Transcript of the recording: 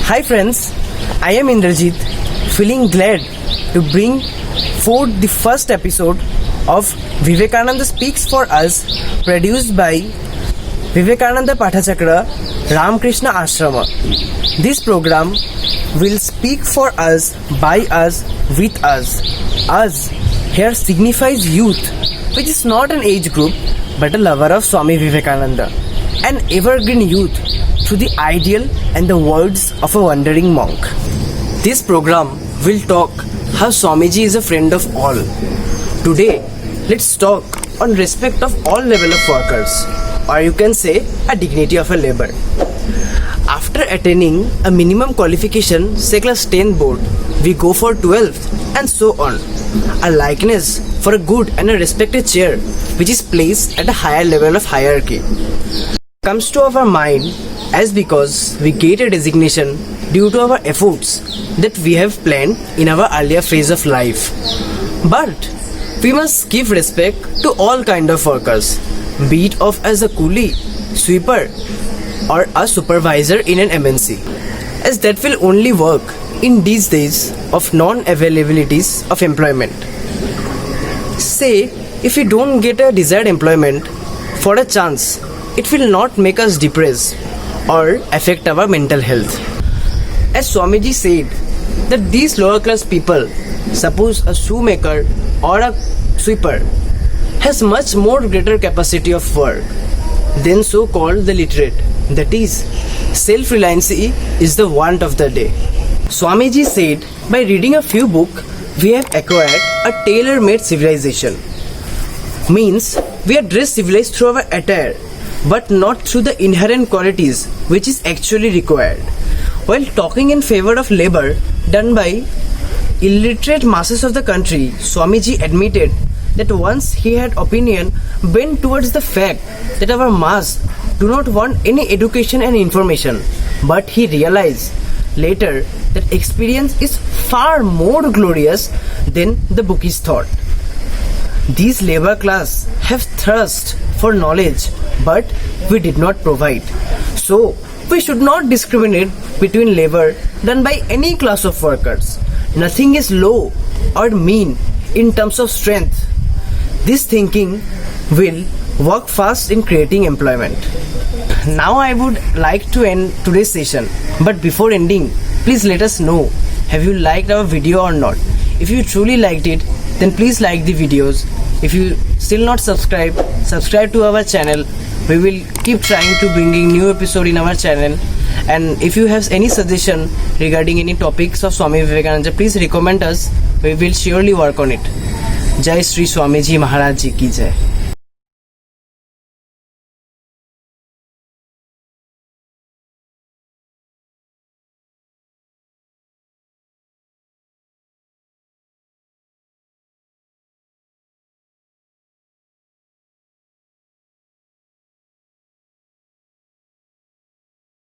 Hi friends, I am Indrajit, feeling glad to bring forth the first episode of Vivekananda Speaks for Us, produced by Vivekananda Pathachakra Ramakrishna Ashrama. This program will speak for us, by us, with us. Us here signifies youth, which is not an age group but a lover of Swami Vivekananda, an evergreen youth through the ideal and the words of a wandering monk. This program will talk how Swamiji is a friend of all. Today, let's talk on respect of all level of workers, or you can say a dignity of a labor. After attaining a minimum qualification, say class 10 board, we go for 12th and so on. A likeness for a good and a respected chair which is placed at a higher level of hierarchy comes to our mind as because we get a designation due to our efforts that we have planned in our earlier phase of life. But we must give respect to all kind of workers, be it of as a coolie, sweeper or a supervisor in an MNC, as that will only work in these days of non-availabilities of employment. Say, if we don't get a desired employment for a chance, it will not make us depressed or affect our mental health. As Swamiji said, that these lower class people, suppose a shoemaker or a sweeper, has much more greater capacity of work than so-called the literate. That is, self-reliancy is the want of the day. Swamiji said, by reading a few books, we have acquired a tailor-made civilization. Means, we are dressed civilized through our attire, but not through the inherent qualities which is actually required. While talking in favor of labor done by illiterate masses of the country, Swamiji admitted that once he had opinion bent towards the fact that our mass do not want any education and information, but he realized later that experience is far more glorious than the book is thought. These labor class have thirst for knowledge, but we did not provide. So, we should not discriminate between labor done by any class of workers. Nothing is low or mean in terms of strength. This thinking will work fast in creating employment. Now I would like to end today's session, but before ending, please let us know, have you liked our video or not? If you truly liked it, then please like the videos. If you still not subscribe to our channel. We will keep trying to bringing new episode in our channel. And if you have any suggestion regarding any topics of Swami Vivekananda, please recommend us. We will surely work on it. Jai Shri Swamiji Maharaj Ji ki Jai.